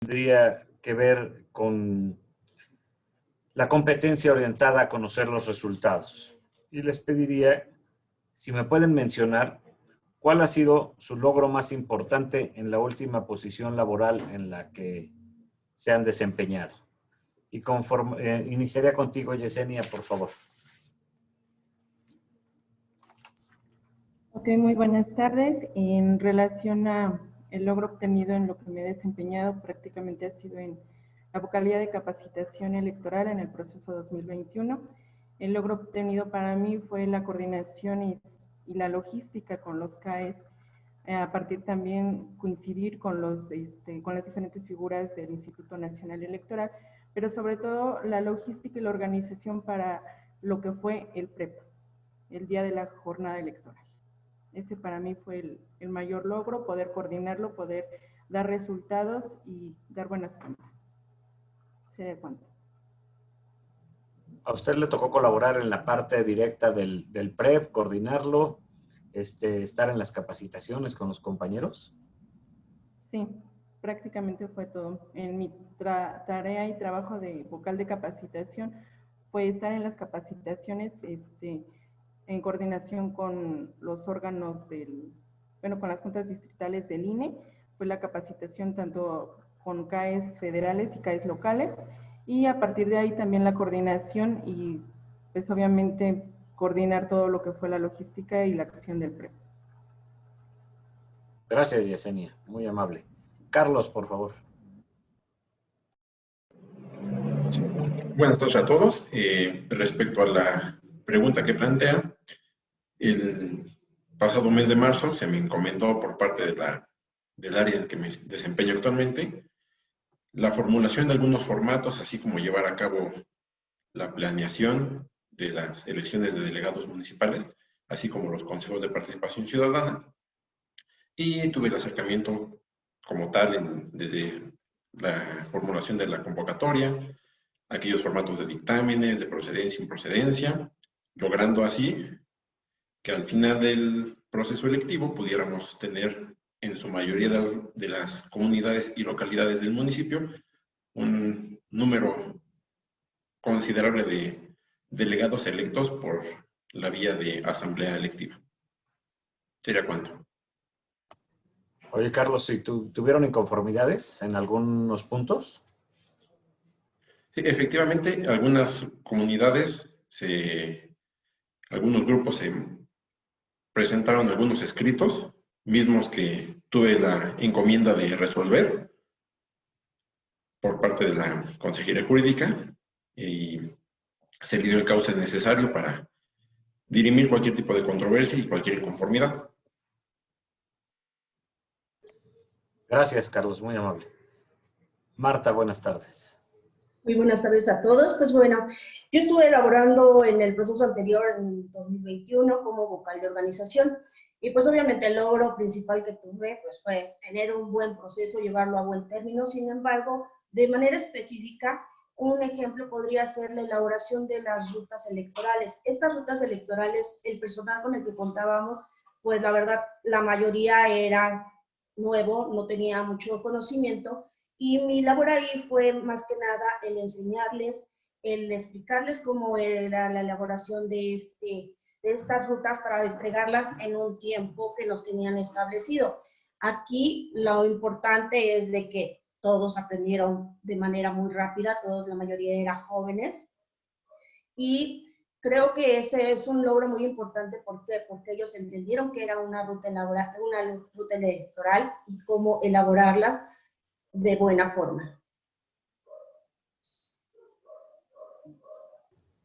tendría que ver con la competencia orientada a conocer los resultados. Y les pediría si me pueden mencionar cuál ha sido su logro más importante en la última posición laboral en la que se han desempeñado. Y iniciaría contigo, Yesenia, por favor. Ok, muy buenas tardes. En relación a el logro obtenido en lo que me he desempeñado, prácticamente ha sido en la vocalía de capacitación electoral en el proceso 2021. El logro obtenido para mí fue la coordinación y la logística con los CAES, a partir también coincidir con las diferentes figuras del Instituto Nacional Electoral, pero sobre todo la logística y la organización para lo que fue el PREP, el día de la jornada electoral. Ese para mí fue el mayor logro, poder coordinarlo, poder dar resultados y dar buenas cuentas. ¿Se da cuenta? ¿A usted le tocó colaborar en la parte directa del PREP, coordinarlo, estar en las capacitaciones con los compañeros? Sí, prácticamente fue todo. En mi tarea y trabajo de vocal de capacitación fue estar en las capacitaciones en coordinación con los órganos con las juntas distritales del INE, fue la capacitación tanto con CAES federales y CAES locales, y a partir de ahí también la coordinación y pues obviamente coordinar todo lo que fue la logística y la acción del PREP. Gracias, Yesenia, muy amable. Carlos, por favor. Sí. Buenas tardes a todos. Respecto a la pregunta que plantea, el pasado mes de marzo se me encomendó por parte del área en que me desempeño actualmente la formulación de algunos formatos, así como llevar a cabo la planeación de las elecciones de delegados municipales, así como los consejos de participación ciudadana. Y tuve el acercamiento como tal desde la formulación de la convocatoria, aquellos formatos de dictámenes, de procedencia e improcedencia, logrando así que al final del proceso electivo pudiéramos tener en su mayoría de las comunidades y localidades del municipio un número considerable de delegados electos por la vía de asamblea electiva. ¿Sería cuánto? Oye, Carlos, ¿y tuvieron inconformidades en algunos puntos? Sí, efectivamente, algunas comunidades, algunos grupos se presentaron algunos escritos, mismos que tuve la encomienda de resolver por parte de la Consejería Jurídica, y se le dio el cauce necesario para dirimir cualquier tipo de controversia y cualquier inconformidad. Gracias, Carlos, muy amable. Marta, buenas tardes. Muy buenas tardes a todos. Pues bueno, yo estuve elaborando en el proceso anterior, en 2021, como vocal de organización, y pues obviamente el logro principal que tuve pues fue tener un buen proceso, llevarlo a buen término. Sin embargo, de manera específica, un ejemplo podría ser la elaboración de las rutas electorales. Estas rutas electorales, el personal con el que contábamos, pues la verdad, la mayoría era nuevo, no tenía mucho conocimiento, y mi labor ahí fue más que nada el enseñarles, el explicarles cómo era la elaboración de estas rutas para entregarlas en un tiempo que nos tenían establecido. Aquí lo importante es de que todos aprendieron de manera muy rápida, todos, la mayoría eran jóvenes, y creo que ese es un logro muy importante. ¿Por qué? Porque ellos entendieron que era una ruta electoral y cómo elaborarlas de buena forma.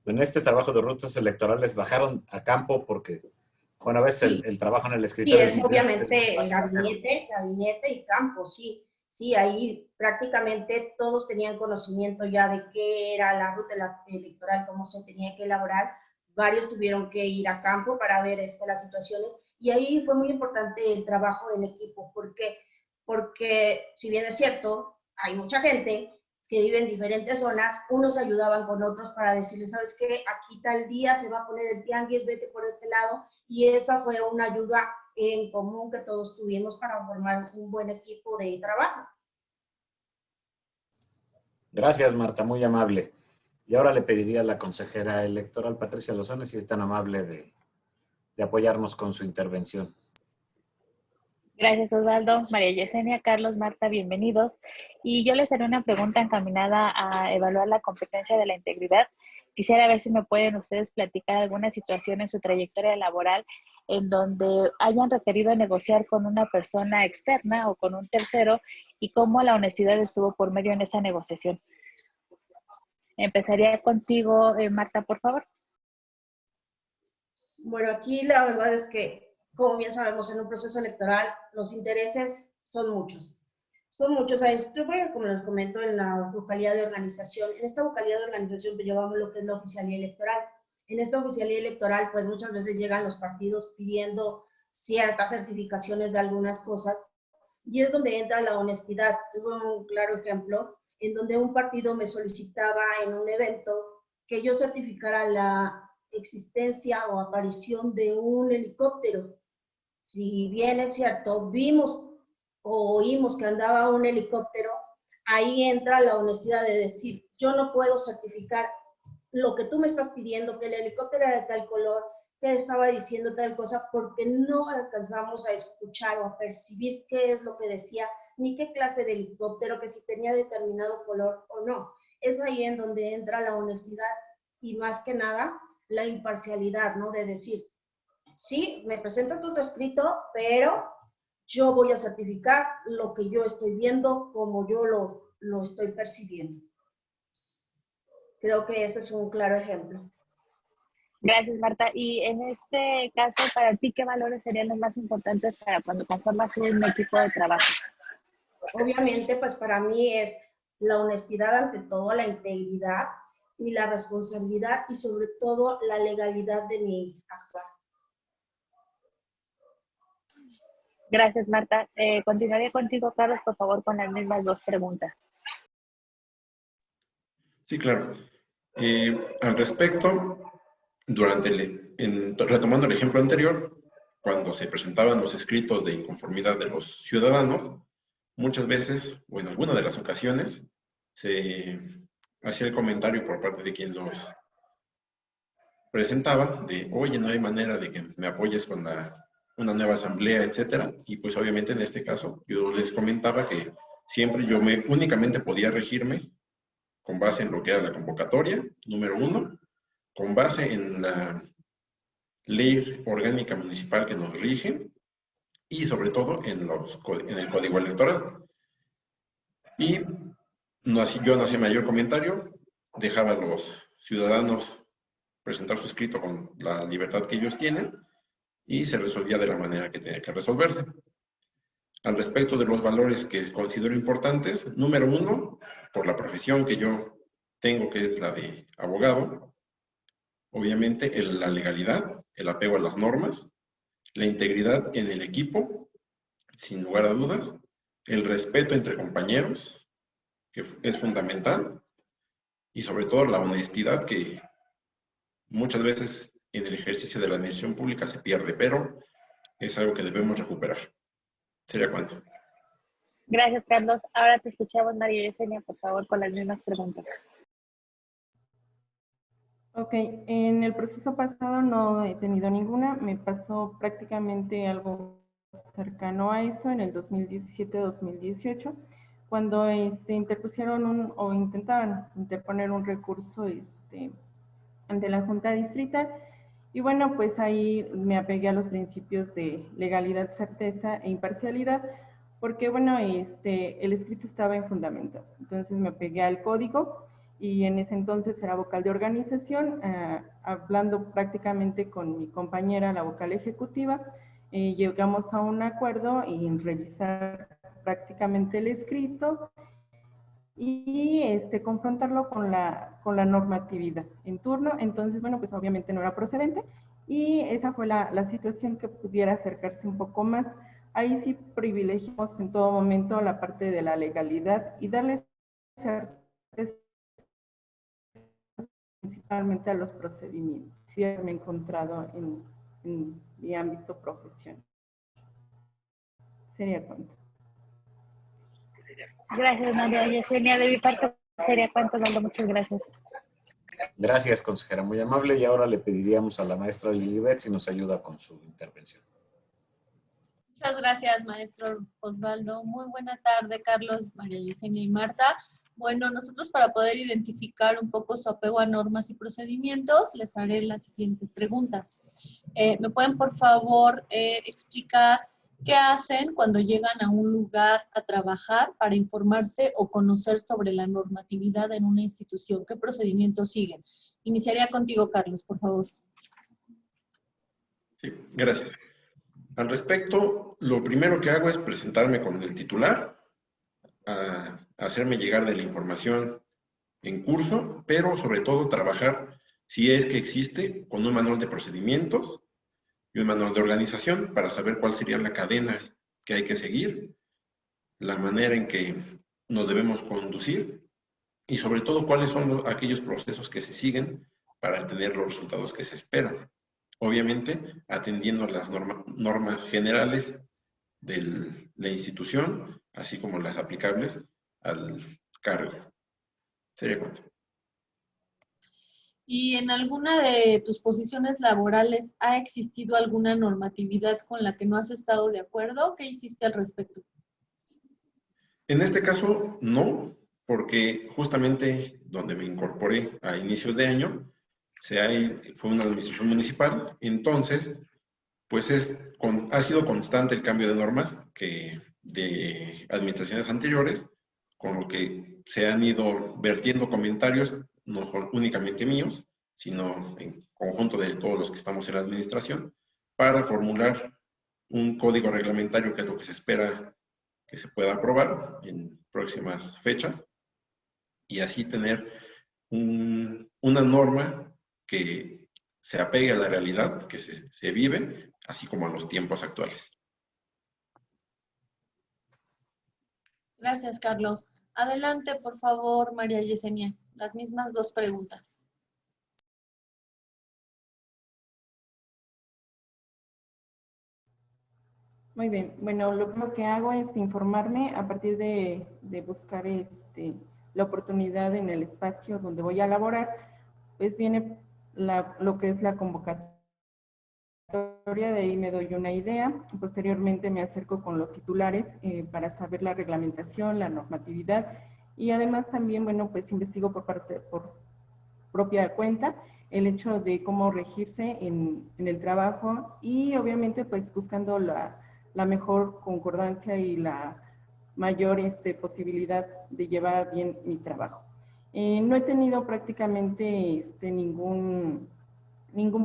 En este trabajo de rutas electorales bajaron a campo porque, bueno, a veces el trabajo en el escritorio sí, es obviamente es gabinete y campo, sí. Sí, ahí prácticamente todos tenían conocimiento ya de qué era la ruta electoral, cómo se tenía que elaborar. Varios tuvieron que ir a campo para ver las situaciones, y ahí fue muy importante el trabajo en equipo. ¿Por qué? Porque si bien es cierto, hay mucha gente que vive en diferentes zonas, unos ayudaban con otros para decirles, ¿sabes qué? Aquí tal día se va a poner el tianguis, vete por este lado, y esa fue una ayuda en común que todos tuvimos para formar un buen equipo de trabajo. Gracias, Marta, muy amable. Y ahora le pediría a la consejera electoral Patricia Lozone si es tan amable de apoyarnos con su intervención. Gracias, Osvaldo. María Yesenia, Carlos, Marta, bienvenidos. Y yo les haré una pregunta encaminada a evaluar la competencia de la integridad. Quisiera ver si me pueden ustedes platicar alguna situación en su trayectoria laboral en donde hayan requerido negociar con una persona externa o con un tercero y cómo la honestidad estuvo por medio en esa negociación. Empezaría contigo, Marta, por favor. Bueno, aquí la verdad es que, como bien sabemos, en un proceso electoral los intereses son muchos. Son muchos. Como les comento, en la vocalía de organización, en esta vocalía de organización pues, llevamos lo que es la oficialía electoral. En esta oficialía electoral, pues muchas veces llegan los partidos pidiendo ciertas certificaciones de algunas cosas y es donde entra la honestidad. Tuve un claro ejemplo en donde un partido me solicitaba en un evento que yo certificara la existencia o aparición de un helicóptero. Si bien es cierto, vimos o oímos que andaba un helicóptero, ahí entra la honestidad de decir, yo no puedo certificar lo que tú me estás pidiendo, que el helicóptero era de tal color, que estaba diciendo tal cosa, porque no alcanzamos a escuchar o a percibir qué es lo que decía, ni qué clase de helicóptero, que si tenía determinado color o no. Es ahí en donde entra la honestidad y más que nada la imparcialidad, ¿no? De decir, sí, me presentas tu escrito, pero yo voy a certificar lo que yo estoy viendo como yo lo estoy percibiendo. Creo que ese es un claro ejemplo. Gracias, Marta. Y en este caso, para ti, ¿qué valores serían los más importantes para cuando conformas un equipo de trabajo? Obviamente, pues para mí es la honestidad ante todo, la integridad y la responsabilidad y sobre todo la legalidad de mi actuar. Gracias, Marta. Continuaré contigo, Carlos, por favor, con las mismas dos preguntas. Sí, claro. Al respecto, retomando el ejemplo anterior, cuando se presentaban los escritos de inconformidad de los ciudadanos, muchas veces, o en alguna de las ocasiones, se hacía el comentario por parte de quien los presentaba de, oye, no hay manera de que me apoyes con una nueva asamblea, etcétera. Y pues obviamente en este caso yo les comentaba que siempre yo únicamente podía regirme con base en lo que era la convocatoria, número 1, con base en la ley orgánica municipal que nos rige y sobre todo en el código electoral. Y yo no hacía mayor comentario, dejaba a los ciudadanos presentar su escrito con la libertad que ellos tienen y se resolvía de la manera que tenía que resolverse. Al respecto de los valores que considero importantes, número 1, por la profesión que yo tengo, que es la de abogado, obviamente la legalidad, el apego a las normas, la integridad en el equipo, sin lugar a dudas, el respeto entre compañeros, que es fundamental, y sobre todo la honestidad, que muchas veces en el ejercicio de la administración pública se pierde, pero es algo que debemos recuperar. ¿Sería cuánto? Gracias, Carlos. Ahora te escuchamos, María Yesenia, por favor, con las mismas preguntas. Ok, en el proceso pasado no he tenido ninguna, me pasó prácticamente algo cercano a eso en el 2017-2018, cuando interpusieron o intentaban interponer un recurso ante la Junta Distrital. Y bueno, pues ahí me apegué a los principios de legalidad, certeza e imparcialidad, porque bueno, el escrito estaba en fundamento. Entonces me apegué al código y en ese entonces era vocal de organización, hablando prácticamente con mi compañera, la vocal ejecutiva, llegamos a un acuerdo en revisar prácticamente el escrito y confrontarlo con la normatividad en turno. Entonces, bueno, pues obviamente no era procedente y esa fue la situación que pudiera acercarse un poco más. Ahí sí privilegiamos en todo momento la parte de la legalidad y darle certeza principalmente a los procedimientos que me he encontrado en mi ámbito profesional. Sería cuánto. Gracias, María Yesenia. De mi parte, Sería cuánto, Osvaldo. Muchas gracias. Gracias, consejera, muy amable. Y ahora le pediríamos a la maestra Lilibet si nos ayuda con su intervención. Muchas gracias, maestro Osvaldo. Muy buena tarde, Carlos, María Yesenia y Marta. Bueno, nosotros para poder identificar un poco su apego a normas y procedimientos, les haré las siguientes preguntas. ¿Me pueden, por favor, explicar qué hacen cuando llegan a un lugar a trabajar para informarse o conocer sobre la normatividad en una institución? ¿Qué procedimientos siguen? Iniciaría contigo, Carlos, por favor. Sí, gracias. Al respecto, lo primero que hago es presentarme con el titular, a hacerme llegar de la información en curso, pero sobre todo trabajar, si es que existe, con un manual de procedimientos y un manual de organización para saber cuál sería la cadena que hay que seguir, la manera en que nos debemos conducir y sobre todo cuáles son aquellos procesos que se siguen para tener los resultados que se esperan. Obviamente, atendiendo las normas generales de la institución, así como las aplicables al cargo. Sería cuánto. ¿Y en alguna de tus posiciones laborales ha existido alguna normatividad con la que no has estado de acuerdo? ¿Qué hiciste al respecto? En este caso, no, porque justamente donde me incorporé a inicios de año, fue una administración municipal, entonces, pues ha sido constante el cambio de normas de administraciones anteriores, con lo que se han ido vertiendo comentarios, no son únicamente míos, sino en conjunto de todos los que estamos en la administración, para formular un código reglamentario que es lo que se espera que se pueda aprobar en próximas fechas y así tener una norma que se apegue a la realidad que se vive, así como a los tiempos actuales. Gracias, Carlos. Adelante, por favor, María Yesenia. Las mismas dos preguntas. Muy bien, bueno, lo primero que hago es informarme a partir de buscar la oportunidad en el espacio donde voy a laborar, pues viene lo que es la convocatoria, de ahí me doy una idea, posteriormente me acerco con los titulares para saber la reglamentación, la normatividad y además también, bueno, pues investigo por propia cuenta el hecho de cómo regirse en el trabajo y obviamente pues buscando la mejor concordancia y la mayor posibilidad de llevar bien mi trabajo. No he tenido prácticamente ningún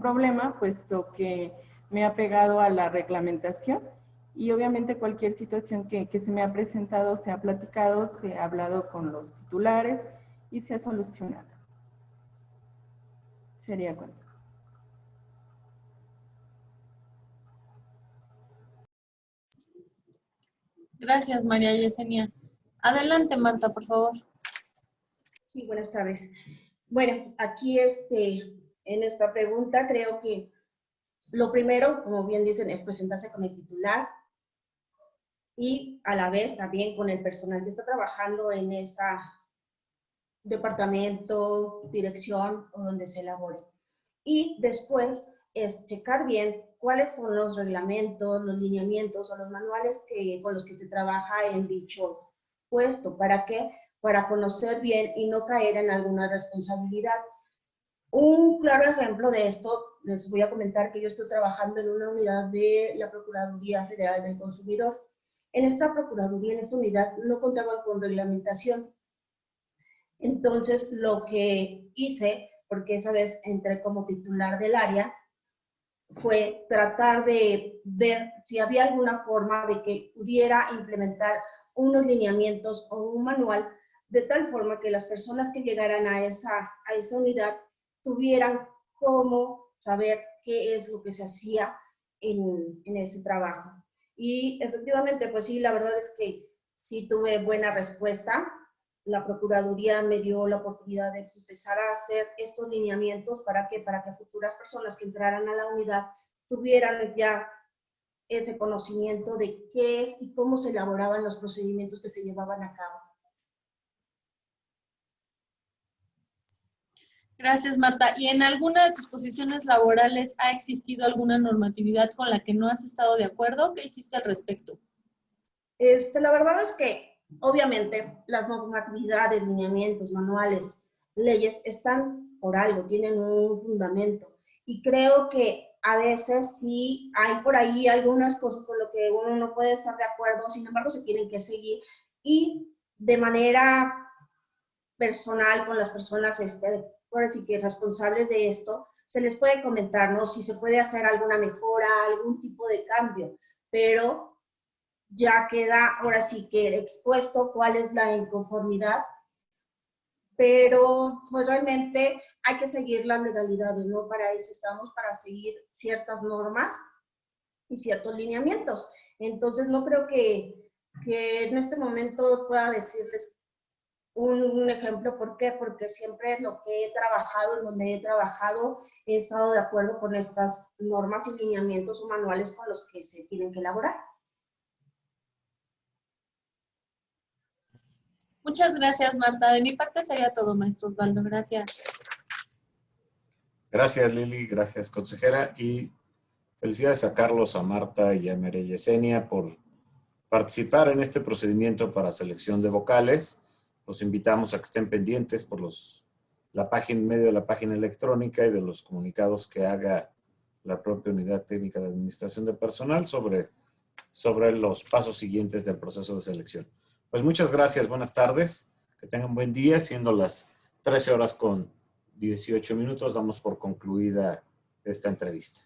problema, puesto que me ha pegado a la reglamentación y obviamente cualquier situación que se me ha presentado, se ha platicado, se ha hablado con los titulares y se ha solucionado. Sería cuánto. Gracias, María Yesenia. Adelante, Marta, por favor. Sí, buenas tardes. Bueno, aquí en esta pregunta creo que lo primero, como bien dicen, es presentarse con el titular y a la vez también con el personal que está trabajando en ese departamento, dirección o donde se elabore. Y después es checar bien cuáles son los reglamentos, los lineamientos o los manuales con los que se trabaja en dicho puesto. ¿Para qué? Para conocer bien y no caer en alguna responsabilidad. Un claro ejemplo de esto, les voy a comentar que yo estoy trabajando en una unidad de la Procuraduría Federal del Consumidor. En esta Procuraduría, en esta unidad, no contaban con reglamentación. Entonces, lo que hice, porque esa vez entré como titular del área, fue tratar de ver si había alguna forma de que pudiera implementar unos lineamientos o un manual de tal forma que las personas que llegaran a esa unidad tuvieran cómo saber qué es lo que se hacía en ese trabajo. Y efectivamente, pues sí, la verdad es que sí tuve buena respuesta. La Procuraduría me dio la oportunidad de empezar a hacer estos lineamientos. ¿Para qué? Para que futuras personas que entraran a la unidad tuvieran ya ese conocimiento de qué es y cómo se elaboraban los procedimientos que se llevaban a cabo. Gracias, Marta. ¿Y en alguna de tus posiciones laborales ha existido alguna normatividad con la que no has estado de acuerdo? ¿Qué hiciste al respecto? La verdad es que, obviamente, las normatividades, lineamientos, manuales, leyes están por algo, tienen un fundamento. Y creo que a veces sí hay por ahí algunas cosas con lo que uno no puede estar de acuerdo, sin embargo, se tienen que seguir. Y de manera personal con las personas, por así que responsables de esto, se les puede comentar, ¿no? Si se puede hacer alguna mejora, algún tipo de cambio, pero ya queda ahora sí que expuesto cuál es la inconformidad, pero pues realmente hay que seguir las legalidades, ¿no? Para eso estamos, para seguir ciertas normas y ciertos lineamientos. Entonces no creo que en este momento pueda decirles un ejemplo. ¿Por qué? Porque siempre es lo que he trabajado, en donde he trabajado, he estado de acuerdo con estas normas y lineamientos o manuales con los que se tienen que elaborar. Muchas gracias, Marta. De mi parte sería todo, maestro Osvaldo. Gracias. Gracias, Lili. Gracias, consejera. Y felicidades a Carlos, a Marta y a María Yesenia por participar en este procedimiento para selección de vocales. Los invitamos a que estén pendientes por la página, en medio de la página electrónica y de los comunicados que haga la propia Unidad Técnica de Administración de Personal sobre los pasos siguientes del proceso de selección. Pues muchas gracias, buenas tardes, que tengan buen día. Siendo las 13 horas con 18 minutos, damos por concluida esta entrevista.